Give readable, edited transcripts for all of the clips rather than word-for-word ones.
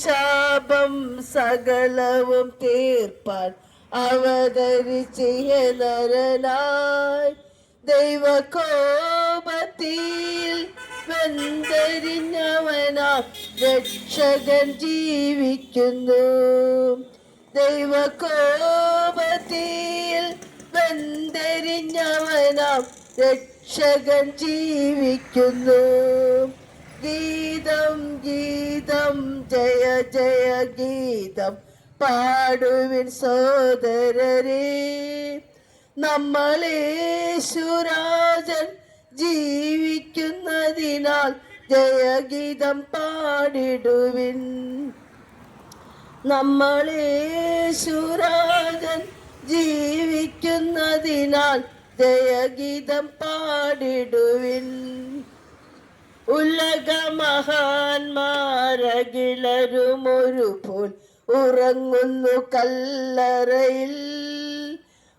ശാപം സകലവും തീർപ്പാൻ അവതരിച്ചിയ നരനായി ദൈവകോപത്തിൽ വെന്തരിഞ്ഞവനാം രക്ഷകൻ ജീവിക്കുന്നു. ദൈവകോപത്തിൽ വെന്തരിഞ്ഞവനാം രക്ഷകൻ ജീവിക്കുന്നു. ഗീതം ഗീതം ജയ ജയ ഗീതം പാടുവിൻ സോദരരേ, നമ്മളേശുരാജൻ ജീവിക്കുന്നതിനാൽ ജയഗീതം പാടിടുവിൻ. നമ്മളേശുരാജൻ ജീവിക്കുന്നതിനാൽ ജയഗീതം പാടിടുവിൻ. ഉലകമഹാന്മാരകിലരുമൊരുപോൽ ഉറങ്ങുന്നു കല്ലറയിൽ.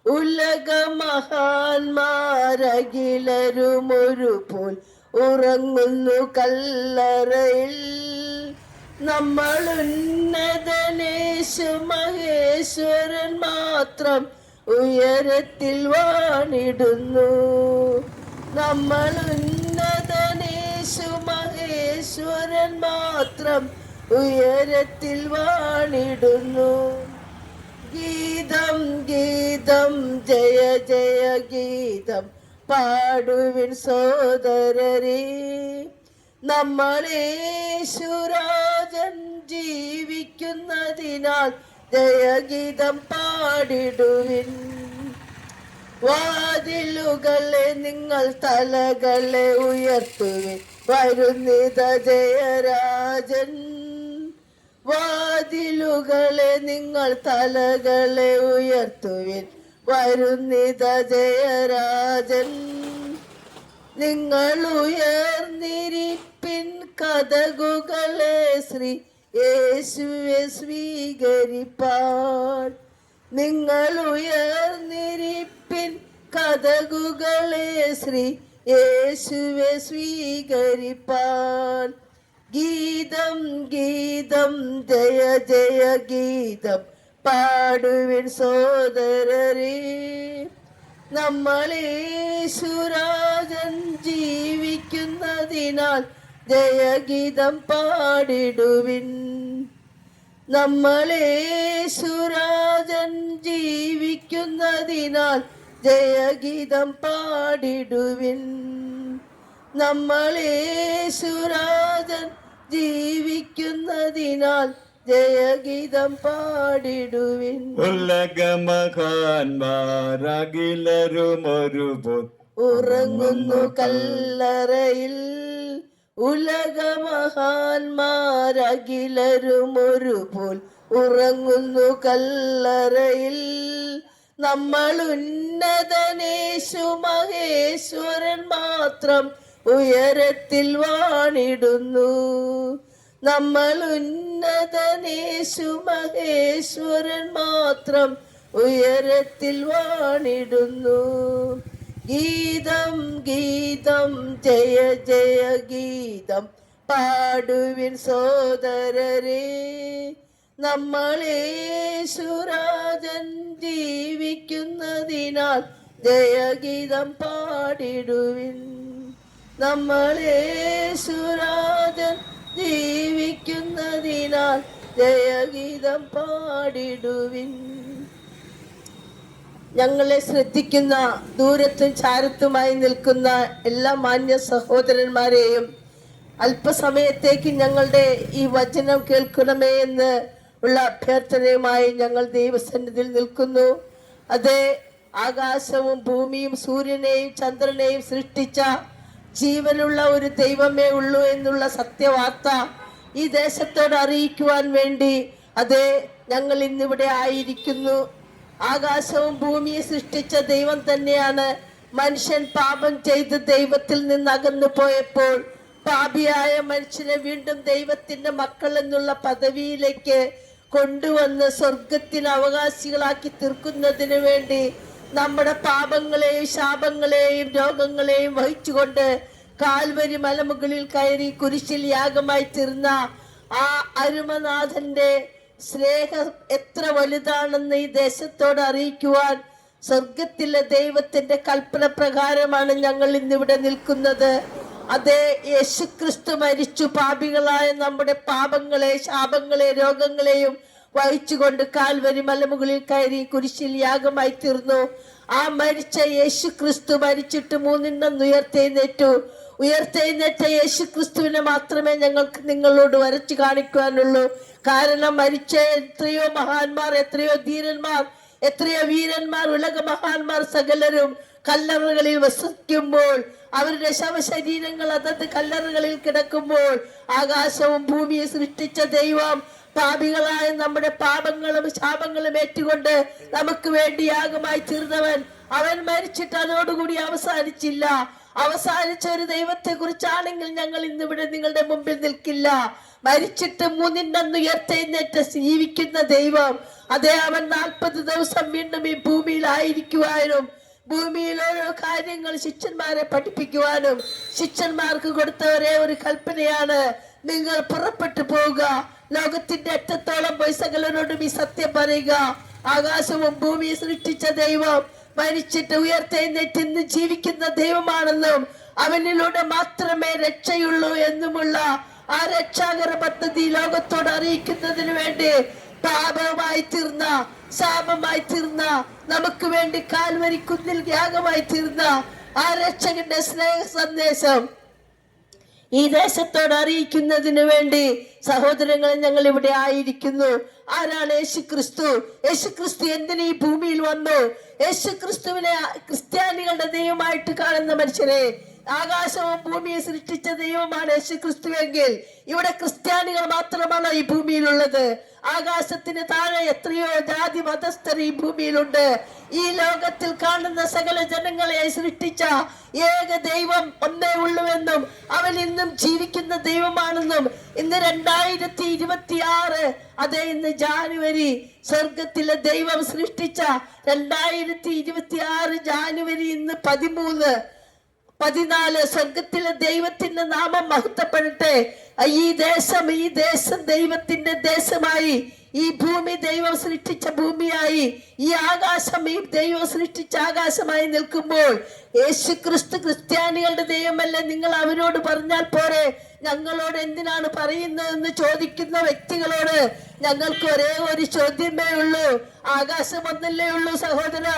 ഉലകമഹാന്മാരകിലരുമൊരുപോൽ ഉറങ്ങുന്നു കല്ലറയിൽ. നമ്മൾ ഉന്നതനേശു മഹേശ്വരൻ മാത്രം ഉയരത്തിൽ വാണിടുന്നു. നമ്മൾ ഉന്നതനേശു മഹേശ്വരൻ മാത്രം ഉയരത്തിൽ വാണിടുന്നു. ഗീതം ഗീതം ജയ ജയ ഗീതം പാടുവിൻ സോദരരേ, നമ്മളേശുരാജൻ ജീവിക്കുന്നതിനാൽ ജയഗീതം പാടിടുവിൻ. വാതിലുകളെ നിങ്ങൾ തലകളെ ഉയർത്തുവിൻ, വരുന്നിത ജയരാജൻ. വാതിലുകളെ നിങ്ങൾ തലകളെ ഉയർത്തുവിൻ, വരുന്നിത ജയരാജൻ. നിങ്ങൾ ഉയർന്നിരിപ്പിൻ കതകുകളെ ശ്രീ യേശുവെ സ്വീകരിപ്പാൻ. നിങ്ങൾ ഉയർന്നിരിപ്പിൻ കതകുകളെ ശ്രീ യേശുവെ സ്വീകരിപ്പാൻ. ഗീതം ഗീതം ജയ ജയ ഗീതം പാടുവിൻ സോദരരേ, നമ്മളേശുരാജൻ ജീവിക്കുന്നതിനാൽ ജയഗീതം പാടിടുവിൻ. നമ്മളേശുരാജൻ ജീവിക്കുന്നതിനാൽ ജയഗീതം പാടിടുവിൻ. നമ്മളേശുരാജൻ ജീവിക്കുന്നതിനാൽ ജയഗീതം പാടിടുവിൻ. ഉലകമഹാന്മാരകിലരുമൊരുപോൽ ഉറങ്ങുന്നു കല്ലറയിൽ. ഉലകമഹാന്മാരകിലരുമൊരുപോൽ ഉറങ്ങുന്നു കല്ലറയിൽ. നമ്മൾ ഉന്നതനേശു മഹേശ്വരൻ മാത്രം ഉയരത്തിൽ വാണിടുന്നു. നമ്മൾ ഉന്നതനേശു മഹേശ്വരൻ മാത്രം ഉയരത്തിൽ വാണിടുന്നു. ഗീതം ഗീതം ജയ ജയ ഗീതം പാടുവിൻ സോദരരേ, നമ്മളേശുരാജൻ ജീവിക്കുന്നതിനാൽ ജയഗീതം പാടിടുവിൻ. നമ്മളേശുരാജൻ ജീവിക്കുന്നതിനാൽ ജയഗീതം പാടിടുവിൻ. ഞങ്ങളെ ശ്രദ്ധിക്കുന്ന ദൂരത്തും ചാരത്തുമായി നിൽക്കുന്ന എല്ലാ മാന്യ സഹോദരന്മാരെയും അല്പസമയത്തേക്ക് ഞങ്ങളുടെ ഈ വചനം കേൾക്കണമേ എന്ന് ഉള്ള അഭ്യർത്ഥനയുമായി ഞങ്ങൾ ദൈവസന്നിധിയിൽ നിൽക്കുന്നു. അതേ, ആകാശവും ഭൂമിയും സൂര്യനെയും ചന്ദ്രനെയും സൃഷ്ടിച്ച ജീവനുള്ള ഒരു ദൈവമേ ഉള്ളൂ എന്നുള്ള സത്യവാർത്ത ഈ ദേശത്തോട് അറിയിക്കുവാൻ വേണ്ടി അതേ ഞങ്ങൾ ഇന്നിവിടെ ആയിരിക്കുന്നു. ആകാശവും ഭൂമിയെ സൃഷ്ടിച്ച ദൈവം തന്നെയാണ് മനുഷ്യൻ പാപം ചെയ്ത് ദൈവത്തിൽ നിന്ന് അകന്നു പോയപ്പോൾ പാപിയായ മനുഷ്യനെ വീണ്ടും ദൈവത്തിന്റെ മക്കൾ എന്നുള്ള പദവിയിലേക്ക് കൊണ്ടുവന്ന് സ്വർഗത്തിന് അവകാശികളാക്കി തീർക്കുന്നതിന് വേണ്ടി നമ്മുടെ പാപങ്ങളെയും ശാപങ്ങളെയും രോഗങ്ങളെയും വഹിച്ചുകൊണ്ട് കാൽവരി മലമുകളിൽ കയറി കുരിശിൽ യാഗമായി തീർന്ന ആ അരുമനാഥന്റെ സ്നേഹം എത്ര വലുതാണെന്ന് ഈ ദേശത്തോട് അറിയിക്കുവാൻ സ്വർഗത്തിലെ ദൈവത്തിന്റെ കൽപ്പന പ്രകാരമാണ് ഞങ്ങൾ ഇന്നിവിടെ നിൽക്കുന്നത്. അതേ, യേശുക്രിസ്തു മരിച്ചു പാപികളായ നമ്മുടെ പാപങ്ങളെ, ശാപങ്ങളെ, രോഗങ്ങളെയും വഹിച്ചുകൊണ്ട് കാൽവരി മലമുകളിൽ കയറി കുരിശിൽ യാഗമായി തീർന്നു. ആ മരിച്ച യേശുക്രിസ്തു മരിച്ചിട്ട് മൂന്നിനം ഉയർത്തെഴുന്നേറ്റ യേശുക്രിസ്തുവിനെ മാത്രമേ ഞങ്ങൾക്ക് നിങ്ങളോട് വരച്ചു കാണിക്കുവാനുള്ളൂ. കാരണം മരിച്ച എത്രയോ മഹാന്മാർ, എത്രയോ ധീരന്മാർ, എത്രയോ വീരന്മാർ, ഉലക മഹാന്മാർ സകലരും കല്ലറകളിൽ വസിക്കുമ്പോൾ, അവരുടെ ശവശരീരങ്ങൾ അതത് കല്ലറകളിൽ കിടക്കുമ്പോൾ, ആകാശവും ഭൂമിയെ സൃഷ്ടിച്ച ദൈവം പാപികളായ നമ്മുടെ പാപങ്ങളും ശാപങ്ങളും ഏറ്റുകൊണ്ട് നമുക്ക് വേണ്ടി യാഗമായി തീർന്നവൻ, അവൻ മരിച്ചിട്ട് അതോടുകൂടി അവസാനിച്ചില്ല. അവസാനിച്ച ഒരു ദൈവത്തെ കുറിച്ചാണെങ്കിൽ ഞങ്ങൾ ഇന്നിവിടെ നിങ്ങളുടെ മുമ്പിൽ നിൽക്കില്ല. മരിച്ചിട്ട് മൂന്നിനന്ന് ഉയർത്തെഴുന്നേറ്റ് ജീവിക്കുന്ന ദൈവം, അതേ, അവൻ 40 ദിവസം വീണ്ടും ഈ ഭൂമിയിലായിരിക്കുവാനും ഭൂമിയിൽ ഓരോ കാര്യങ്ങൾ ശിഷ്യന്മാരെ പഠിപ്പിക്കുവാനും ശിഷ്യന്മാർക്ക് കൊടുത്ത ഒരേ ഒരു കൽപ്പനയാണ്, നിങ്ങൾ പുറപ്പെട്ടു പോവുക, ലോകത്തിന്റെ അറ്റത്തോളം പോയി സകലരോടും ഈ സത്യം പറയുക. ആകാശവും ഭൂമിയെ സൃഷ്ടിച്ച ദൈവം മരിച്ചിട്ട് ഉയർത്തെഴുന്നേറ്റ് ഇന്ന് ജീവിക്കുന്ന ദൈവമാണെന്നും അവനിലൂടെ മാത്രമേ രക്ഷയുള്ളൂ എന്നുമുള്ള ആ രക്ഷാകര പദ്ധതി ലോകത്തോട് അറിയിക്കുന്നതിന് വേണ്ടി പാപമായി തീർന്ന, ശാപമായി തീർന്ന, നമുക്ക് വേണ്ടി കാൽവരി കുന്നിൽ യാഗമായി തീർന്ന ആ രക്ഷകന്റെ സ്നേഹ സന്ദേശം ഈ ദേശത്തോട് അറിയിക്കുന്നതിന് വേണ്ടി സഹോദരങ്ങളെ ഞങ്ങൾ ഇവിടെ ആയിരിക്കുന്നു. ആരാണ് യേശുക്രിസ്തു? യേശുക്രിസ്തു എന്തിന് ഈ ഭൂമിയിൽ വന്നു? യേശുക്രിസ്തുവിനെ ക്രിസ്ത്യാനികളുടെ ദൈവമായിട്ട് കാണുന്ന മനുഷ്യരെ, ആകാശവും ഭൂമിയെ സൃഷ്ടിച്ച ദൈവമാണ് യേശുക്രിസ്തുവെങ്കിൽ ഇവിടെ ക്രിസ്ത്യാനികൾ മാത്രമാണ് ഈ ഭൂമിയിലുള്ളത്. ആകാശത്തിന് താഴെ എത്രയോ ജാതി മതസ്ഥർ ഈ ഭൂമിയിലുണ്ട്. ഈ ലോകത്തിൽ കാണുന്ന സകല ജനങ്ങളെ സൃഷ്ടിച്ച ഏക ദൈവം ഒന്നേ ഉള്ളുവെന്നും അവൻ ഇന്നും ജീവിക്കുന്ന ദൈവമാണെന്നും ഇന്ന് 2026, അതെ, ഇന്ന് ജാനുവരി, സ്വർഗത്തിലെ ദൈവം സൃഷ്ടിച്ച 2026 ജാനുവരി ഇന്ന് 13, 14 സ്വർഗത്തിലെ ദൈവത്തിന്റെ നാമം മഹത്വപ്പെടട്ടെ. ഈ ദേശം ദൈവത്തിന്റെ ദേശമായി, ഈ ഭൂമി ദൈവം സൃഷ്ടിച്ച ഭൂമിയായി, ഈ ആകാശം ഈ ദൈവം സൃഷ്ടിച്ച ആകാശമായി നിൽക്കുമ്പോൾ യേശുക്രിസ്തു ക്രിസ്ത്യാനികളുടെ ദൈവമല്ലേ? നിങ്ങൾ അവരോട് പറഞ്ഞാൽ പോരെ, ഞങ്ങളോട് എന്തിനാണ് പറയുന്നതെന്ന് ചോദിക്കുന്ന വ്യക്തികളോട് ഞങ്ങൾക്ക് ഒരേ ഒരു ചോദ്യമേ ഉള്ളൂ. ആകാശം ഒന്നല്ലേ ഉള്ളൂ സഹോദര,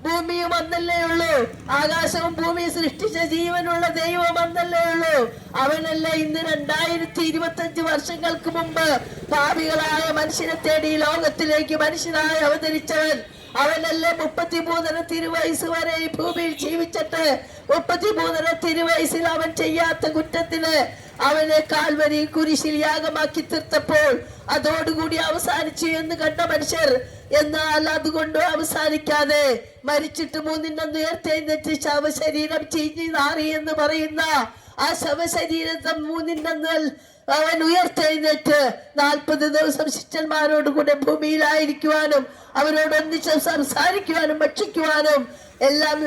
ഭൂമിയും ഒന്നല്ലേ ഉള്ളൂ. ആകാശവും ഭൂമിയും സൃഷ്ടിച്ച ജീവനുള്ള ദൈവം ഒന്നല്ലേ ഉള്ളൂ. അവനല്ലേ ഇന്ന് 2025 വർഷങ്ങൾക്ക് മുമ്പ് പാപികളായ മനുഷ്യനെ തേടി ലോകത്തിലേക്ക് മനുഷ്യനായി അവതരിച്ചവൻ. അവനല്ലേ 33 തിരുവയസ്സ് വരെ ഈ ഭൂമിയിൽ ജീവിച്ചിട്ട് 33 തിരുവയസ്സിൽ അവൻ ചെയ്യാത്ത കുറ്റത്തിന് അവനെ കാൽവരി കുരിശിൽ യാഗമാക്കി തീർത്തപ്പോൾ അതോടുകൂടി അവസാനിച്ചു എന്ന് കണ്ട മനുഷ്യർ, എന്നാൽ അതുകൊണ്ട് അവസാനിക്കാതെ മരിച്ചിട്ട് മൂന്നിനന്ന് ഉയർത്തെഴുന്നേറ്റ് ശവശരീരം ചീഞ്ഞു നാറി എന്ന് പറയുന്ന ആ ശവശരീരത്തെ മൂന്നിനന്ന് അവൻ ഉയർത്തെഴുന്നേറ്റ് 40 ദിവസം ശിഷ്യന്മാരോടുകൂടെ ഭൂമിയിലായിരിക്കുവാനും അവരോടൊന്നിച്ച് സംസാരിക്കുവാനും ഭക്ഷിക്കുവാനും എല്ലാം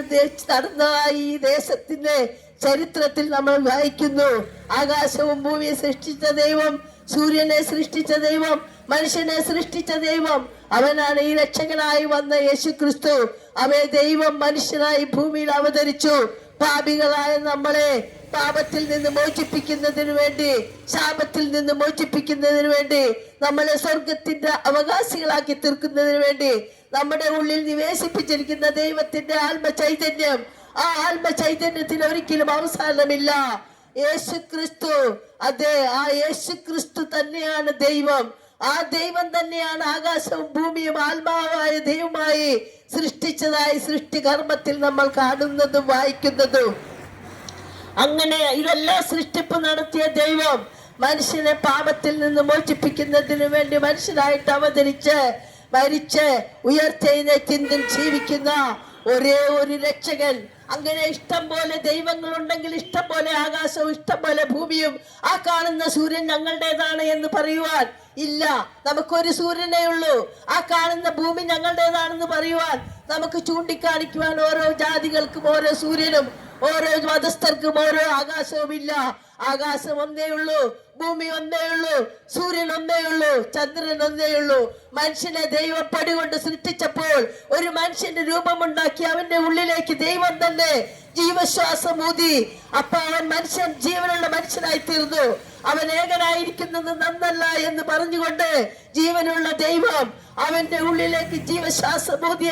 നടന്ന ഈ ദേശത്തിന്റെ ചരിത്രത്തിൽ നമ്മൾ വായിക്കുന്നു. ആകാശവും ഭൂമിയെ സൃഷ്ടിച്ച ദൈവം, സൂര്യനെ സൃഷ്ടിച്ച ദൈവം, മനുഷ്യനെ സൃഷ്ടിച്ച ദൈവം, അവനാണ് ഈ രക്ഷകനായി വന്ന യേശുക്രിസ്തു. അവയെ ദൈവം മനുഷ്യനായി ഭൂമിയിൽ അവതരിച്ചു. പാപികളായ നമ്മളെ പാപത്തിൽ നിന്ന് മോചിപ്പിക്കുന്നതിന് വേണ്ടി, ശാപത്തിൽ നിന്ന് മോചിപ്പിക്കുന്നതിന് വേണ്ടി, നമ്മളെ സ്വർഗത്തിന്റെ അവകാശികളാക്കി തീർക്കുന്നതിന് വേണ്ടി നമ്മുടെ ഉള്ളിൽ നിവേശിപ്പിച്ചിരിക്കുന്ന ദൈവത്തിന്റെ ആത്മചൈതന്യം, ആ ആത്മചൈതന്യത്തിന് ഒരിക്കലും അവസാനമില്ല. യേശുക്രിസ്തു, അതെ, ആ യേശുക്രിസ്തു തന്നെയാണ് ദൈവം. ആ ദൈവം തന്നെയാണ് ആകാശവും ഭൂമിയും ആത്മാവായ ദൈവമായി സൃഷ്ടിച്ചതായി സൃഷ്ടികർമ്മത്തിൽ നമ്മൾ കാണുന്നതും വായിക്കുന്നതും. അങ്ങനെ ഇതെല്ലാം സൃഷ്ടിപ്പ് നടത്തിയ ദൈവം മനുഷ്യനെ പാപത്തിൽ നിന്ന് മോചിപ്പിക്കുന്നതിന് വേണ്ടി മനുഷ്യനായിട്ട് അവതരിച്ച് മരിച്ച് ഉയർത്തെഴുന്നേറ്റ് ജീവിക്കുന്ന ഒരേ ഒരു രക്ഷകൻ. അങ്ങനെ ഇഷ്ടം പോലെ ദൈവങ്ങൾ ഉണ്ടെങ്കിൽ ഇഷ്ടം പോലെ ആകാശവും ഇഷ്ടം പോലെ ഭൂമിയും ആ കാണുന്ന സൂര്യൻ ഞങ്ങളുടേതാണ് എന്ന് പറയുവാൻ ഇല്ല. നമുക്കൊരു സൂര്യനേ ഉള്ളൂ. ആ കാണുന്ന ഭൂമി ഞങ്ങളുടേതാണെന്ന് പറയുവാൻ നമുക്ക് ചൂണ്ടിക്കാണിക്കുവാൻ ഓരോ ജാതികൾക്കും ഓരോ സൂര്യനും ഓരോ മതസ്ഥർക്കും ഓരോ ആകാശവും ഇല്ല. ആകാശം ഒന്നേ ഉള്ളൂ, ഭൂമി ഒന്നേ ഉള്ളൂ, സൂര്യൻ ഒന്നേ ഉള്ളൂ, ചന്ദ്രൻ ഒന്നേ ഉള്ളൂ. മനുഷ്യനെ ദൈവം പടി കൊണ്ട് സൃഷ്ടിച്ചപ്പോൾ ഒരു മനുഷ്യന്റെ രൂപമുണ്ടാക്കി അവന്റെ ഉള്ളിലേക്ക് ദൈവം തന്നെ ജീവശ്വാസം ഊതി. അപ്പൊ അവൻ മനുഷ്യൻ ജീവനുള്ള മനുഷ്യനായി തീർന്നു. അവൻ ഏകനായിരിക്കുന്നത് നന്നല്ല എന്ന് പറഞ്ഞുകൊണ്ട് ജീവനുള്ള ദൈവം അവന്റെ ഉള്ളിലേക്ക് ജീവശ്വാസം ഊതി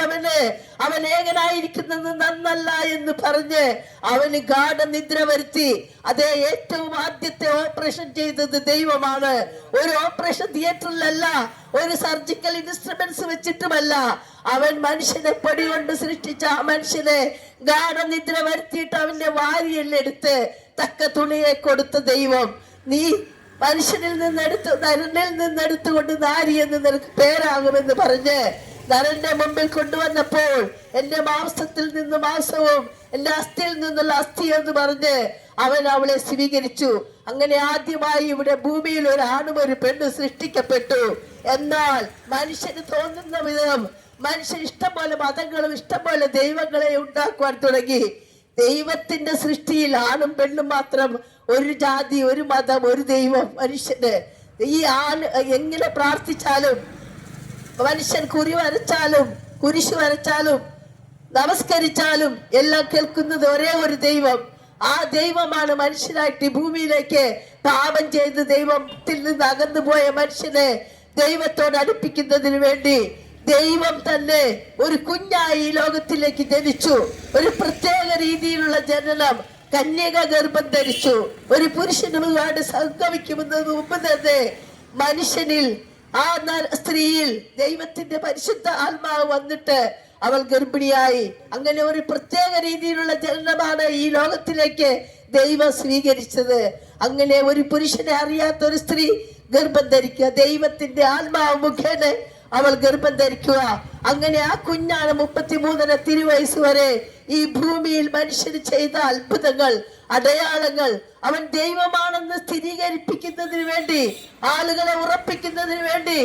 അവൻ ഏകനായിരിക്കുന്നത് നന്നല്ല എന്ന് പറഞ്ഞ് അവന് ഗാഢനിദ്ര വരുത്തി. അതേ ഏറ്റവും ആദ്യത്തെ ഓപ്പറേഷൻ ചെയ്തത് ദൈവമാണ്. ഒരു ഓപ്പറേഷൻ തിയേറ്ററിലല്ല, ഒരു സർജിക്കൽ ഇൻസ്ട്രുമെന്റ്സ് വെച്ചിട്ടുമല്ല. അവൻ മനുഷ്യനെ പടി കൊണ്ട് സൃഷ്ടിച്ച ആ മനുഷ്യനെ ഗാഢനിദ്ര വരുത്തിയിട്ട് അവന്റെ വാരിയെല്ലെടുത്ത് തക്ക തുണിയെ കൊടുത്ത ദൈവം, നീ മനുഷ്യനിൽ നിന്നെടുത്ത് നരനിൽ നിന്നെടുത്തുകൊണ്ട് നാരി എന്ന് നിനക്ക് പേരാകുമെന്ന് പറഞ്ഞ് നരന്റെ മുമ്പിൽ കൊണ്ടുവന്നപ്പോൾ എന്റെ മാംസത്തിൽ നിന്ന് മാംസവും എന്റെ അസ്ഥിയിൽ നിന്നുള്ള അസ്ഥി എന്ന് പറഞ്ഞ് അവൻ അവളെ സ്വീകരിച്ചു. അങ്ങനെ ആദ്യമായി ഇവിടെ ഭൂമിയിൽ ഒരു ആണും ഒരു പെണ്ണും സൃഷ്ടിക്കപ്പെട്ടു. എന്നാൽ മനുഷ്യന് തോന്നുന്ന വിധം മനുഷ്യൻ ഇഷ്ടംപോലെ മതങ്ങളും ഇഷ്ടംപോലെ ദൈവങ്ങളെ ഉണ്ടാക്കുവാൻ തുടങ്ങി. ദൈവത്തിന്റെ സൃഷ്ടിയിൽ ആണും പെണ്ണും മാത്രം, ഒരു ജാതി, ഒരു മതം, ഒരു ദൈവം മനുഷ്യന്. ഈ ആണ് എങ്ങനെ പ്രാർത്ഥിച്ചാലും, മനുഷ്യൻ കുറി വരച്ചാലും കുരിശ് വരച്ചാലും നമസ്കരിച്ചാലും എല്ലാം കേൾക്കുന്നത് ഒരേ ഒരു ദൈവം. ആ ദൈവമാണ് മനുഷ്യനായിട്ട് ഭൂമിയിലേക്ക് പാപം ചെയ്ത് ദൈവത്തിൽ നിന്ന് അകന്നു പോയ മനുഷ്യനെ ദൈവത്തോട് അടുപ്പിക്കുന്നതിന് വേണ്ടി ദൈവം തന്നെ ഒരു കുഞ്ഞായി ഈ ലോകത്തിലേക്ക് ജനിച്ചു. ഒരു പ്രത്യേക രീതിയിലുള്ള ജനനം, കന്യക ഗർഭം ധരിച്ചു. ഒരു പുരുഷനുമായിട്ട് സംഗമിക്കുന്നതിന് മുമ്പ് തന്നെ മനുഷ്യനിൽ, ആ സ്ത്രീയിൽ ദൈവത്തിന്റെ പരിശുദ്ധ ആത്മാവ് വന്നിട്ട് അവൾ ഗർഭിണിയായി. അങ്ങനെ ഒരു പ്രത്യേക രീതിയിലുള്ള ജനനമാണ് ഈ ലോകത്തിലേക്ക് ദൈവം സ്വീകരിച്ചത്. അങ്ങനെ ഒരു പുരുഷനെ അറിയാത്ത ഒരു സ്ത്രീ ഗർഭം ധരിക്കുക, ദൈവത്തിന്റെ ആത്മാവ് മുഖേന അവൾ ഗർഭം ധരിക്കുക. അങ്ങനെ ആ കുഞ്ഞാണ് 33 തിരുവയസ്സ് വരെ ഈ ഭൂമിയിൽ മനുഷ്യന് ചെയ്ത അത്ഭുതങ്ങൾ, അടയാളങ്ങൾ. അവൻ ദൈവമാണെന്ന് സ്ഥിരീകരിപ്പിക്കുന്നതിന് വേണ്ടി, ആളുകളെ ഉറപ്പിക്കുന്നതിന് വേണ്ടി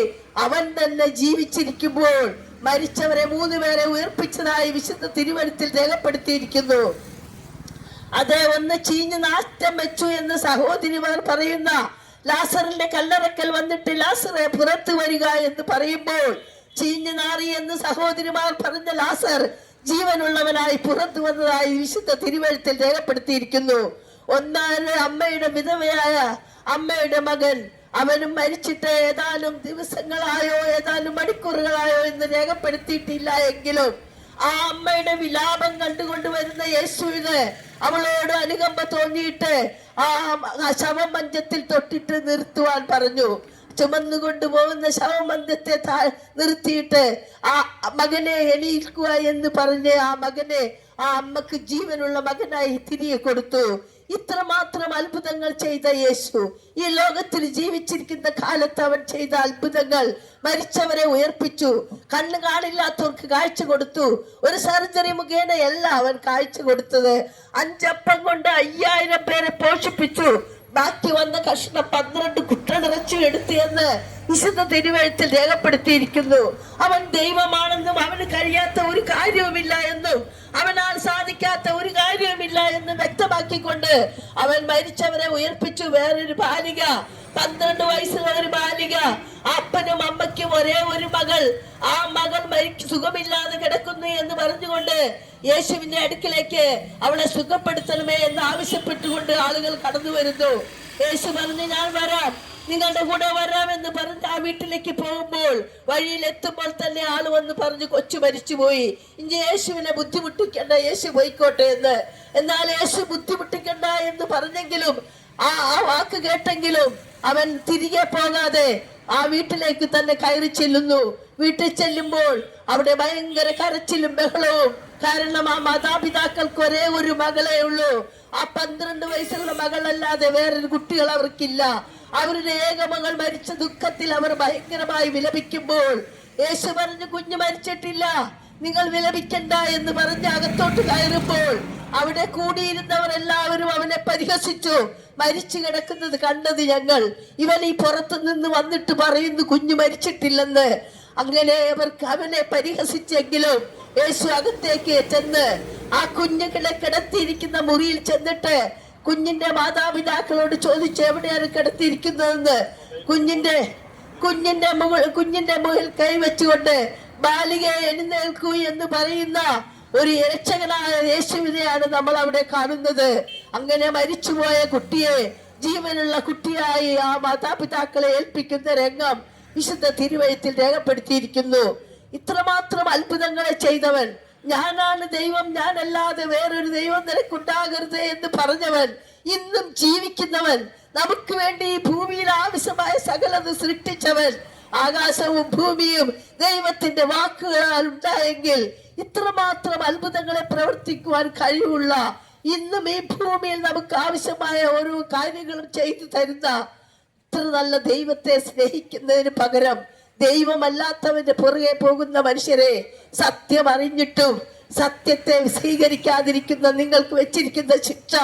അവൻ തന്നെ ജീവിച്ചിരിക്കുമ്പോൾ മരിച്ചവരെ 3 പേരെ ഉയർപ്പിച്ചതായി വിശുദ്ധ തിരുവഴുത്തിൽ രേഖപ്പെടുത്തിയിരിക്കുന്നു. അതേ ഒന്ന് ചീഞ്ഞ് നാറ്റം വെച്ചു എന്ന് സഹോദരിമാർ പറയുന്ന ലാസറിന്റെ കല്ലറക്കൽ വന്നിട്ട് ലാസറെ പുറത്തു വരിക എന്ന് പറയുമ്പോൾ ചീഞ്ഞു നാറി എന്ന് സഹോദരിമാർ പറഞ്ഞ ലാസർ ജീവനുള്ളവനായി പുറത്തു വന്നതായി വിശുദ്ധ തിരുവഴുത്തിൽ രേഖപ്പെടുത്തിയിരിക്കുന്നു. ഒന്നാമത് അമ്മയുടെ വിധവയായ അമ്മയുടെ മകൻ, അവനും മരിച്ചിട്ട് ഏതാനും ദിവസങ്ങളായോ ഏതാനും മണിക്കൂറുകളായോ എന്ന് രേഖപ്പെടുത്തിയിട്ടില്ല എങ്കിലും ആ അമ്മയുടെ വിലാപം കണ്ടുകൊണ്ട് വരുന്ന യേശുവിന് അവളോട് അനുകമ്പ തോന്നിയിട്ട് ആ ശവമഞ്ചത്തിൽ തൊട്ടിട്ട് നിർത്തുവാൻ പറഞ്ഞു. ചുമന്നുകൊണ്ടു പോകുന്ന ശവമഞ്ചത്തെ നിർത്തിയിട്ട് ആ മകനെ എണീക്കുക എന്ന് പറഞ്ഞ് ആ മകനെ ആ അമ്മക്ക് ജീവനുള്ള മകനായി തിരികെ കൊടുത്തു. ഇത്രമാത്രം അത്ഭുതങ്ങൾ ചെയ്ത യേശു ഈ ലോകത്തിൽ ജീവിച്ചിരിക്കുന്ന കാലത്ത് അവൻ ചെയ്ത അത്ഭുതങ്ങൾ, മരിച്ചവരെ ഉയർപ്പിച്ചു, കണ്ണ് കാണില്ലാത്തവർക്ക് കാഴ്ച കൊടുത്തു. ഒരു സർജറി മുഖേനയല്ല അവൻ കാഴ്ച കൊടുത്തത്. 5 അപ്പം കൊണ്ട് 5000 പേരെ പോഷിപ്പിച്ചു. ബാക്കി വന്ന കഷ്ണം 12 കുട്ട നിറച്ചു എടുത്തു എന്ന് വിശുദ്ധ തിരുവഴുത്തിൽ രേഖപ്പെടുത്തിയിരിക്കുന്നു. അവൻ ദൈവമാണെന്നും അവന് കഴിയാത്ത ഒരു കാര്യവുമില്ല എന്നും അവനാൽ സാധിക്കാത്ത ഒരു കാര്യവുമില്ല എന്ന് വ്യക്തമാക്കിക്കൊണ്ട് അവൻ മരിച്ചവരെ ഉയർപ്പിച്ചു. വേറൊരു ബാലിക, 12 വയസ്സുള്ള ഒരു ബാലിക, അപ്പനും അമ്മയ്ക്കും ഒരേ ഒരു മകൾ, ആ മകൾ സുഖമില്ലാതെ കിടക്കുന്നു എന്ന് പറഞ്ഞുകൊണ്ട് യേശുവിന്റെ അടുക്കിലേക്ക് അവളെ സുഖപ്പെടുത്തണമേ എന്ന് ആവശ്യപ്പെട്ടുകൊണ്ട് ആളുകൾ കടന്നു വരുന്നു. യേശു പറഞ്ഞു, ഞാൻ വരാം, നിങ്ങളുടെ കൂടെ വരാമെന്ന് പറഞ്ഞ് ആ വീട്ടിലേക്ക് പോകുമ്പോൾ വഴിയിൽ എത്തുമ്പോൾ തന്നെ ആള് വന്ന് പറഞ്ഞു കൊച്ചു മരിച്ചുപോയി, ഇനി യേശുവിനെ ബുദ്ധിമുട്ടിക്കണ്ട, യേശു പോയിക്കോട്ടെ എന്ന്. എന്നാൽ യേശു ബുദ്ധിമുട്ടിക്കണ്ട എന്ന് പറഞ്ഞെങ്കിലും ആ വാക്ക് കേട്ടെങ്കിലും അവൻ തിരികെ പോകാതെ ആ വീട്ടിലേക്ക് തന്നെ കയറി ചെല്ലുന്നു. വീട്ടിൽ ചെല്ലുമ്പോൾ അവിടെ ഭയങ്കര കരച്ചിലും ബഹളവും. കാരണം ആ മാതാപിതാക്കൾക്ക് ഒരേ ഒരു മകളേ ഉള്ളൂ. ആ 12 വയസ്സുള്ള മകളല്ലാതെ വേറൊരു കുട്ടികൾ അവർക്കില്ല. അവരുടെ ഏക മകൾ മരിച്ച ദുഃഖത്തിൽ അവർ ഭയങ്കരമായി വിലപിക്കുമ്പോൾ യേശു പറഞ്ഞു, കുഞ്ഞ് മരിച്ചിട്ടില്ല, നിങ്ങൾ വിലപിക്കണ്ട എന്ന് പറഞ്ഞ് അകത്തോട്ട് കയറുമ്പോൾ അവിടെ കൂടിയിരുന്നവർ എല്ലാവരും അവനെ പരിഹസിച്ചു. മരിച്ചു കിടക്കുന്നത് കണ്ടത് ഞങ്ങൾ, ഇവൻ ഈ പുറത്തു നിന്ന് വന്നിട്ട് പറയുന്നു കുഞ്ഞു മരിച്ചിട്ടില്ലെന്ന്. അങ്ങനെ അവർക്ക് അവനെ പരിഹസിച്ചെങ്കിലും യേശു അകത്തേക്ക് ചെന്ന് ആ കുഞ്ഞുങ്ങളെ കിടത്തിയിരിക്കുന്ന മുറിയിൽ ചെന്നിട്ട് കുഞ്ഞിന്റെ മാതാപിതാക്കളോട് ചോദിച്ചു എവിടെയാണ് കിടത്തിയിരിക്കുന്നതെന്ന്. കുഞ്ഞിന്റെ മുകളിൽ കൈവച്ചുകൊണ്ട് ബാലികയെ എഴുന്നേൽക്കൂ എന്ന് പറയുന്ന ഒരു രക്ഷകനായ യേശുവിനെയാണ് നമ്മൾ അവിടെ കാണുന്നത്. അങ്ങനെ മരിച്ചുപോയ കുട്ടിയെ ജീവനുള്ള കുട്ടിയായി ആ മാതാപിതാക്കളെ ഏൽപ്പിക്കുന്ന രംഗം വിശുദ്ധ തിരുവചനത്തിൽ രേഖപ്പെടുത്തിയിരിക്കുന്നു. ഇത്രമാത്രം അത്ഭുതങ്ങളെ ചെയ്തവൻ, ഞാനാണ് ദൈവം, ഞാനല്ലാതെ വേറൊരു ദൈവം നിനക്കുണ്ടാകരുത് എന്ന് പറഞ്ഞവൻ, ഇന്നും ജീവിക്കുന്നവൻ, നമുക്ക് വേണ്ടി ഈ ഭൂമിയിൽ ആവശ്യമായ സകലത് സൃഷ്ടിച്ചവൻ, ആകാശവും ഭൂമിയും ദൈവത്തിന്റെ വാക്കുകളാൽ ഉണ്ടായെങ്കിൽ ഇത്രമാത്രം അത്ഭുതങ്ങളെ പ്രവർത്തിക്കുവാൻ കഴിവുള്ള, ഇന്നും ഈ ഭൂമിയിൽ നമുക്ക് ആവശ്യമായ ഓരോ കാര്യങ്ങളും ചെയ്തു തരുന്ന ഇത്ര നല്ല ദൈവത്തെ സ്നേഹിക്കുന്നതിന് പകരം ദൈവമല്ലാത്തവന്റെ പുറകെ പോകുന്ന മനുഷ്യരെ, സത്യം അറിഞ്ഞിട്ടും സത്യത്തെ സ്വീകരിക്കാതിരിക്കുന്ന നിങ്ങൾക്ക് വെച്ചിരിക്കുന്ന ശിക്ഷ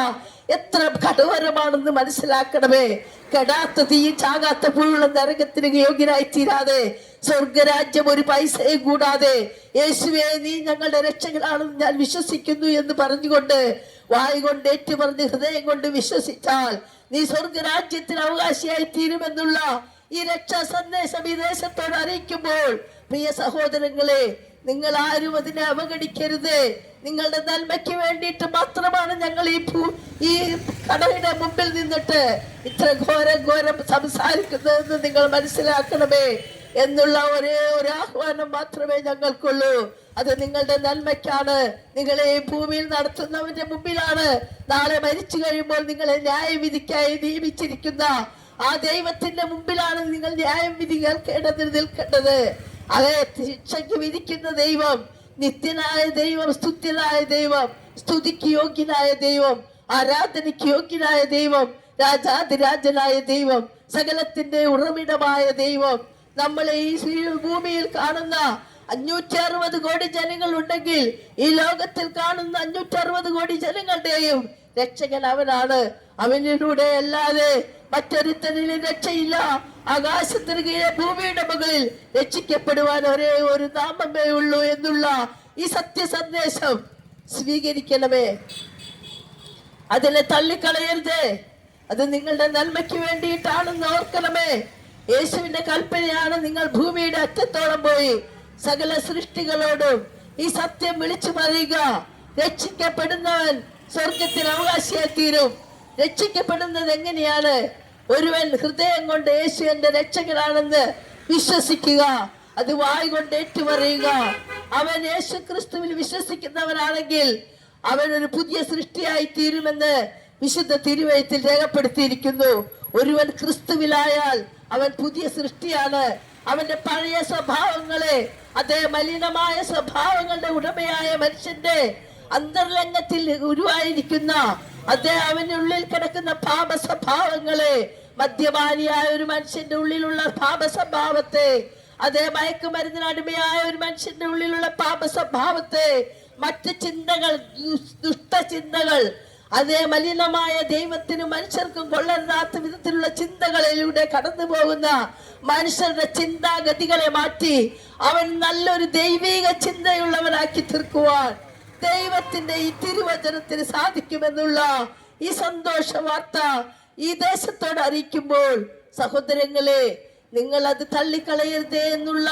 എത്ര കഠോരമാണെന്ന് മനസ്സിലാക്കണമേ. കെടാത്ത തീയും ചാകാത്ത പുഴുള്ള നരകത്തിന് യോഗ്യനായി തീരാതെ, സ്വർഗരാജ്യം ഒരു പൈസയും കൂടാതെ, യേശുവേ നീ ഞങ്ങളുടെ രക്ഷകനാണെന്ന് ഞാൻ വിശ്വസിക്കുന്നു എന്ന് പറഞ്ഞുകൊണ്ട് വായ് കൊണ്ട് ഏറ്റുപറഞ്ഞ് ഹൃദയം കൊണ്ട് വിശ്വസിച്ചാൽ നീ സ്വർഗരാജ്യത്തിന് അവകാശിയായി തീരുമെന്നുള്ള ഈ രക്ഷാ സന്ദേശം ഈ ദേശത്തോട് അറിയിക്കുമ്പോൾ, പ്രിയ സഹോദരങ്ങളെ, നിങ്ങൾ ആരും അതിനെ അവഗണിക്കരുത്. നിങ്ങളുടെ നന്മയ്ക്ക് വേണ്ടിയിട്ട് മാത്രമാണ് ഞങ്ങൾ ഈ കടയുടെ മുമ്പിൽ നിന്നിട്ട് ഇത്ര ഘോരം സംസാരിക്കുന്നതെന്ന് നിങ്ങൾ മനസ്സിലാക്കണമേ എന്നുള്ള ഒരേ ഒരു ആഹ്വാനം മാത്രമേ ഞങ്ങൾക്കുള്ളൂ. അത് നിങ്ങളുടെ നന്മയ്ക്കാണ്. നിങ്ങളെ ഈ ഭൂമിയിൽ നടത്തുന്നവന്റെ മുമ്പിലാണ് നാളെ മരിച്ചു കഴിയുമ്പോൾ നിങ്ങളെ ന്യായവിധിക്കായി നിയമിച്ചിരിക്കുന്ന ആ ദൈവത്തിന്റെ മുമ്പിലാണ് നിങ്ങൾ ന്യായം വിധി നിൽക്കേണ്ടത്. അതേ ശിക്ഷയ്ക്ക് വിധിക്കുന്ന ദൈവം, നിത്യനായ ദൈവം, സ്തുത്യനായ ദൈവം, സ്തുതിക്ക് യോഗ്യനായ ദൈവം, ആരാധനയ്ക്ക് യോഗ്യനായ ദൈവം, രാജാതിരാജനായ ദൈവം, സകലത്തിന്റെ ഉറവിടമായ ദൈവം, നമ്മളെ ഈ ഭൂമിയിൽ കാണുന്ന 560 കോടി ജനങ്ങൾ ഉണ്ടെങ്കിൽ ഈ ലോകത്തിൽ കാണുന്ന 560 കോടി ജനങ്ങളുടെയും രക്ഷകൻ അവനാണ്. അവനിലൂടെ അല്ലാതെ മറ്റൊരുത്തരിലും രക്ഷയില്ല. ആകാശത്തിന് കീഴെ ഭൂമിയുടെ മുകളിൽ രക്ഷിക്കപ്പെടുവാൻ ഒരേ ഒരു നാമമേ ഉള്ളൂ എന്നുള്ള ഈ സത്യസന്ദേശം സ്വീകരിക്കണമേ. അതിനെ തള്ളിക്കളയരുത്. അത് നിങ്ങളുടെ നന്മയ്ക്ക് വേണ്ടിയിട്ടാണെന്ന് ഓർക്കണമേ. യേശുവിന്റെ കൽപ്പനയാണ്, നിങ്ങൾ ഭൂമിയുടെ അറ്റത്തോളം പോയി സകല സൃഷ്ടികളോടും ഈ സത്യം വിളിച്ചു പറയുക. രക്ഷിക്കപ്പെടുന്നവൻ സ്വർഗത്തിന് അവകാശിയായി തീരും. രക്ഷിക്കപ്പെടുന്നത് എങ്ങനെയാണ്? ഒരുവൻ ഹൃദയം കൊണ്ട് യേശു എന്റെ രക്ഷകനാണെന്ന് വിശ്വസിക്കുക, അത് വായ് കൊണ്ട് ഏറ്റുപറയുക. അവൻ യേശു ക്രിസ്തുവിൽ വിശ്വസിക്കുന്നവനാണെങ്കിൽ അവൻ ഒരു പുതിയ സൃഷ്ടിയായി തീരുമെന്ന് വിശുദ്ധ തിരുവചനത്തിൽ രേഖപ്പെടുത്തിയിരിക്കുന്നു. ഒരുവൻ ക്രിസ്തുവിലായാൽ അവൻ പുതിയ സൃഷ്ടിയാണ്. അവന്റെ പഴയ സ്വഭാവങ്ങളെ, അതേ മലിനമായ സ്വഭാവങ്ങളുടെ ഉടമയായ മനുഷ്യന്റെ അന്തർലംഘത്തിൽ ഉരുവായിരിക്കുന്ന അതേ അവനുള്ളിൽ കിടക്കുന്ന പാപ സ്വഭാവങ്ങളെ, മദ്യപാനിയായ ഒരു മനുഷ്യന്റെ ഉള്ളിലുള്ള പാപ സ്വഭാവത്തെ, അതേ മയക്കുമരുന്നിന് അടിമയായ ഒരു മനുഷ്യന്റെ ഉള്ളിലുള്ള പാപ സ്വഭാവത്തെ, മറ്റ് ചിന്തകൾ, ദുഷ്ടചിന്തകൾ, അതേ മലിനമായ ദൈവത്തിനും മനുഷ്യർക്കും കൊള്ളരുതാത്ത വിധത്തിലുള്ള ചിന്തകളിലൂടെ കടന്നു പോകുന്ന മനുഷ്യരുടെ ചിന്താഗതികളെ മാറ്റി അവൻ നല്ലൊരു ദൈവിക ചിന്തയുള്ളവനാക്കി തീർക്കുവാൻ ദൈവത്തിന്റെ ഈ തിരുവചനത്തിന് സാധിക്കുമെന്നുള്ള ഈ സന്തോഷ വാർത്ത ഈ ദേശത്തോട് അറിയിക്കുമ്പോൾ, സഹോദരങ്ങളെ, നിങ്ങൾ അത് തള്ളിക്കളയരുതേ എന്നുള്ള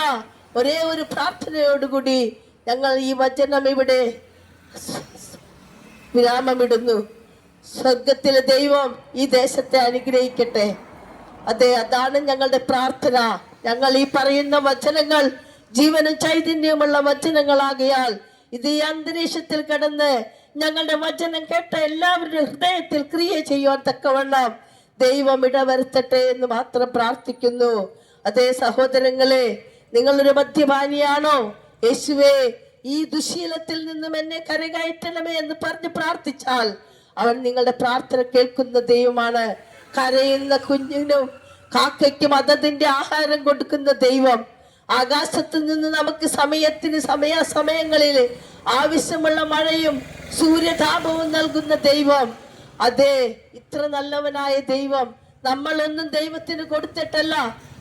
ഒരേ ഒരു പ്രാർത്ഥനയോടുകൂടി ഞങ്ങൾ ഈ വചനം ഇവിടെ വിരാമമിടുന്നു. സ്വർഗത്തിലെ ദൈവം ഈ ദേശത്തെ അനുഗ്രഹിക്കട്ടെ. അതെ, അതാണ് ഞങ്ങളുടെ പ്രാർത്ഥന. ഞങ്ങൾ ഈ പറയുന്ന വചനങ്ങൾ ജീവനും ചൈതന്യമുള്ള വചനങ്ങളാകയാൽ ഇത് ഈ അന്തരീക്ഷത്തിൽ കിടന്ന് ഞങ്ങളുടെ വചനം കേട്ട എല്ലാവരുടെ ഹൃദയത്തിൽ ക്രിയ ചെയ്യുവാൻ തക്കവണ്ണം ദൈവം ഇടവരുത്തട്ടെ എന്ന് മാത്രം പ്രാർത്ഥിക്കുന്നു. അതേ സഹോദരങ്ങളെ, നിങ്ങളൊരു മദ്യപാനിയാണോ? യേശുവേ, ഈ ദുശീലത്തിൽ നിന്നും എന്നെ കരകയറ്റണമേ എന്ന് പറഞ്ഞ് പ്രാർത്ഥിച്ചാൽ അവൻ നിങ്ങളുടെ പ്രാർത്ഥന കേൾക്കുന്ന ദൈവമാണ്. കരയുന്ന കുഞ്ഞിനും കാക്കയ്ക്കും അതതിന്റെ ആഹാരം കൊടുക്കുന്ന ദൈവം, ആകാശത്ത് നിന്ന് നമുക്ക് സമയത്തിന് സമയാസമയങ്ങളിൽ ആവശ്യമുള്ള മഴയും സൂര്യതാപവും നൽകുന്ന ദൈവം, അതെ, ഇത്ര നല്ലവനായ ദൈവം നമ്മളൊന്നും ദൈവത്തിന് കൊടുത്തിട്ടല്ല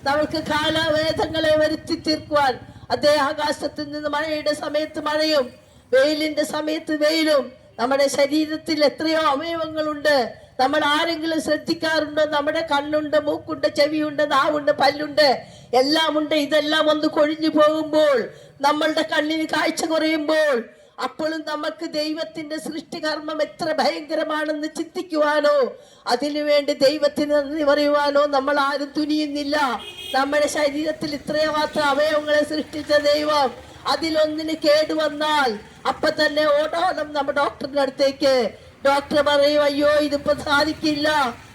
നമുക്ക് കാലവേദങ്ങളെ വരുത്തി തീർക്കുവാൻ. അതേ, ആകാശത്ത് നിന്ന് മഴയുടെ സമയത്ത് മഴയും വെയിലിന്റെ സമയത്ത് വെയിലും, നമ്മുടെ ശരീരത്തിൽ എത്രയോ അവയവങ്ങളുണ്ട്, നമ്മൾ ആരെങ്കിലും ശ്രദ്ധിക്കാറുണ്ടോ? നമ്മുടെ കണ്ണുണ്ട്, മൂക്കുണ്ട്, ചെവിയുണ്ട്, നാവുണ്ട്, പല്ലുണ്ട്, എല്ലാം ഉണ്ട്. ഇതെല്ലാം ഒന്ന് കൊഴിഞ്ഞു പോകുമ്പോൾ, നമ്മളുടെ കണ്ണിന് കാഴ്ച കുറയുമ്പോൾ, അപ്പോഴും നമുക്ക് ദൈവത്തിന്റെ സൃഷ്ടികർമ്മം എത്ര ഭയങ്കരമാണെന്ന് ചിന്തിക്കുവാനോ അതിനുവേണ്ടി ദൈവത്തിന് നന്ദി പറയുവാനോ നമ്മൾ ആരും തുനിയുന്നില്ല. നമ്മുടെ ശരീരത്തിൽ ഇത്രമാത്രം അവയവങ്ങളെ സൃഷ്ടിച്ച ദൈവം അതിലൊന്നിന് കേടുവന്നാൽ അപ്പൊ തന്നെ ഓടോണം നമ്മുടെ ഡോക്ടറിന്റെ അടുത്തേക്ക്. ഡോക്ടർ പറയും, അയ്യോ ഇതിപ്പോ സാധിക്കില്ല,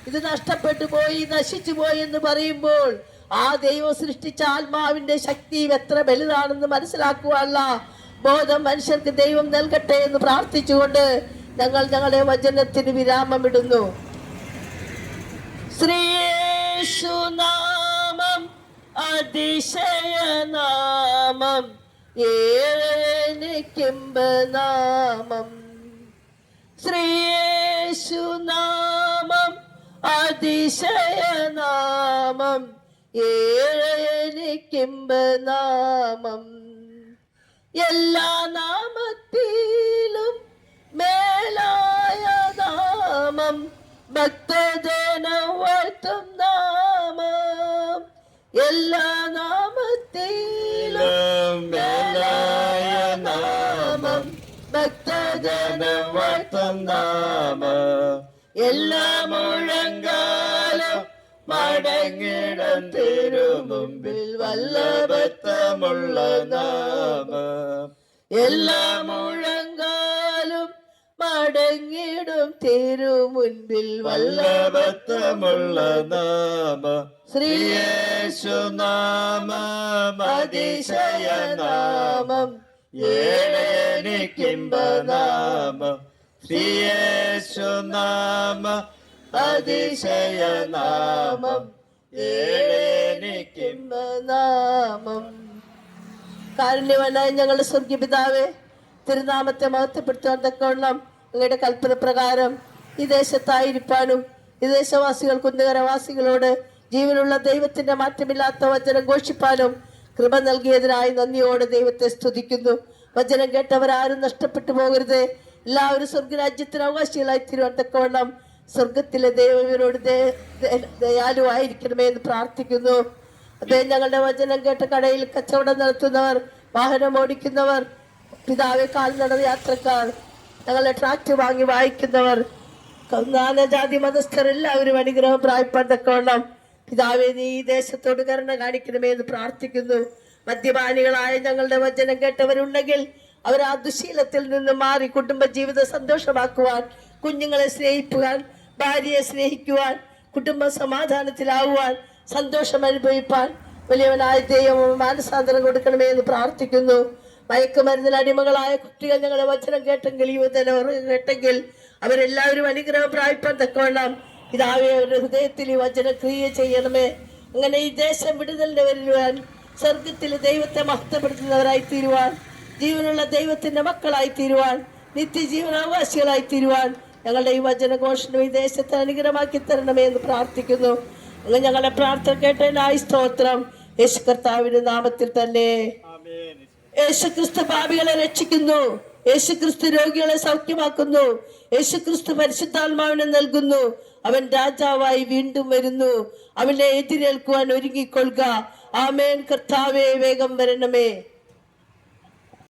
ഇത് നഷ്ടപ്പെട്ടു പോയി, നശിച്ചു പോയി എന്ന് പറയുമ്പോൾ ആ ദൈവം സൃഷ്ടിച്ച ആത്മാവിന്റെ ശക്തി എത്ര വലുതാണെന്ന് മനസ്സിലാക്കുവാനുള്ള ബോധം മനുഷ്യർക്ക് ദൈവം നൽകട്ടെ എന്ന് പ്രാർത്ഥിച്ചുകൊണ്ട് ഞങ്ങൾ ഞങ്ങളുടെ വചനത്തിന് വിരാമമിടുന്നു. ശ്രീയേശുനാമം അതിശയനാമം, ഏനിക്കിമ്പനാമം. ശ്രീയേശുനാമം അതിശയനാമം, ഏനിക്കിമ്പനാമം. എല്ലാ നാമത്തിലും മേലായ നാമം, ഭക്തജനം വാഴ്ത്തും നാമം. എല്ലാ നാമത്തിലും മേലായ നാമം, ഭക്തജനം വാഴ്ത്തും നാമം. എല്ലാ മുഴങ്കാലും മടങ്ങിടം തിരുമുമ്പിൽ വല്ലഭത്വമുള്ള നാമം. എല്ലാ മുഴങ്കാലും മടങ്ങിടും തിരുമുൻപിൽ വല്ലഭത്വമുള്ള നാമം. ശ്രീയേശുനാമം അതിശയനാമം, ഏനിക്കിമ്പനാമം. ശ്രീയേശുനാമം അതിശയനാമം, ഏനിക്കിമ്പനാമം. കാരുണ്യവാനായ ഞങ്ങളുടെ സ്വർഗീയ പിതാവേ, തിരുനാമത്തെ മഹത്വപ്പെടുത്തുവാൻ തക്കവണ്ണം അങ്ങയുടെ കൽപ്പന പ്രകാരം ഈ ദേശത്തായിരിക്കാനും ഈ ദേശവാസികൾ കുന്നുകരവാസികളോട് ജീവനുള്ള ദൈവത്തിന്റെ മാറ്റമില്ലാത്ത വചനം ഘോഷിപ്പാനും കൃപ നൽകിയതിനായി നന്ദിയോടെ ദൈവത്തെ സ്തുതിക്കുന്നു. വചനം കേട്ടവരാരും നഷ്ടപ്പെട്ടു പോകരുത്, എല്ലാവരും സ്വർഗരാജ്യത്തിന് അവകാശികളായി തീരുവാൻ തക്കവണ്ണം സ്വർഗത്തിലെ ദൈവരോട് ദയാലുവായിരിക്കണമേ എന്ന് പ്രാർത്ഥിക്കുന്നു. അദ്ദേഹം ഞങ്ങളുടെ വചനം കേട്ട കടയിൽ കച്ചവടം നടത്തുന്നവർ, വാഹനം ഓടിക്കുന്നവർ, പിതാവെ കാൽനട യാത്രക്കാർ, ഞങ്ങളുടെ ട്രാക്ടർ വാങ്ങി വായിക്കുന്നവർ, നാനാജാതി മതസ്ഥർ എല്ലാവരും അനുഗ്രഹം പ്രാപിപ്പാൻ തക്കവണ്ണം പിതാവെ നീ ഈ ദേശത്തോട് കരുണ കാണിക്കണമേ എന്ന് പ്രാർത്ഥിക്കുന്നു. മദ്യപാനികളായ ഞങ്ങളുടെ വചനം കേട്ടവരുണ്ടെങ്കിൽ അവർ ആ ദുശീലത്തിൽ നിന്ന് മാറി കുടുംബജീവിതം സന്തോഷമാക്കുവാൻ, കുഞ്ഞുങ്ങളെ സ്നേഹിക്കുവാൻ, ഭാര്യയെ സ്നേഹിക്കുവാൻ, കുടുംബ സമാധാനത്തിലാവുവാൻ, സന്തോഷം അനുഭവിപ്പാൻ വലിയവനായ ദൈവം മാനസാന്തരം കൊടുക്കണമേ എന്ന് പ്രാർത്ഥിക്കുന്നു. മയക്കുമരുന്നിൽ അടിമകളായ കുട്ടികൾ ഞങ്ങളുടെ വചനം കേട്ടെങ്കിൽ, യുവതലമുറ കേട്ടെങ്കിൽ അവരെല്ലാവരും അനുഗ്രഹം പ്രാപിപ്പാൻ തക്കവണ്ണം പിതാവേ അവരുടെ ഹൃദയത്തിൽ ഈ വചനം ക്രിയ ചെയ്യണമേ. അങ്ങനെ ഈ ദേശം വിടുതലിന് വരുവാൻ, സ്വർഗത്തിൽ ദൈവത്തെ മഹത്വപ്പെടുത്തുന്നവരായി തീരുവാൻ, ജീവനുള്ള ദൈവത്തിന്റെ മക്കളായി തീരുവാൻ, നിത്യജീവനാവകാശികളായി തീരുവാൻ ഞങ്ങളുടെ ഈ വചനഘോഷണം ഈ ദേശത്തെ അനുഗ്രഹമാക്കി തരണമേ എന്ന് പ്രാർത്ഥിക്കുന്നു. അങ്ങനെ ഞങ്ങളുടെ പ്രാർത്ഥന കേട്ടതിനായി സ്തോത്രം. യേശു കർത്താവിന്റെ നാമത്തിൽ തന്നെ. യേശുക്രിസ്തു പാപികളെ രക്ഷിക്കുന്നു, യേശുക്രിസ്തു രോഗികളെ സൗഖ്യമാക്കുന്നു, യേശുക്രിസ്തു പരിശുദ്ധാത്മാവിനെ നൽകുന്നു. അവൻ രാജാവായി വീണ്ടും വരുന്നു. അവനെ എതിരേൽക്കുവാൻ ഒരുങ്ങിക്കൊള്ളുക. ആമേൻ. കർത്താവേ വേഗം വരണമേ.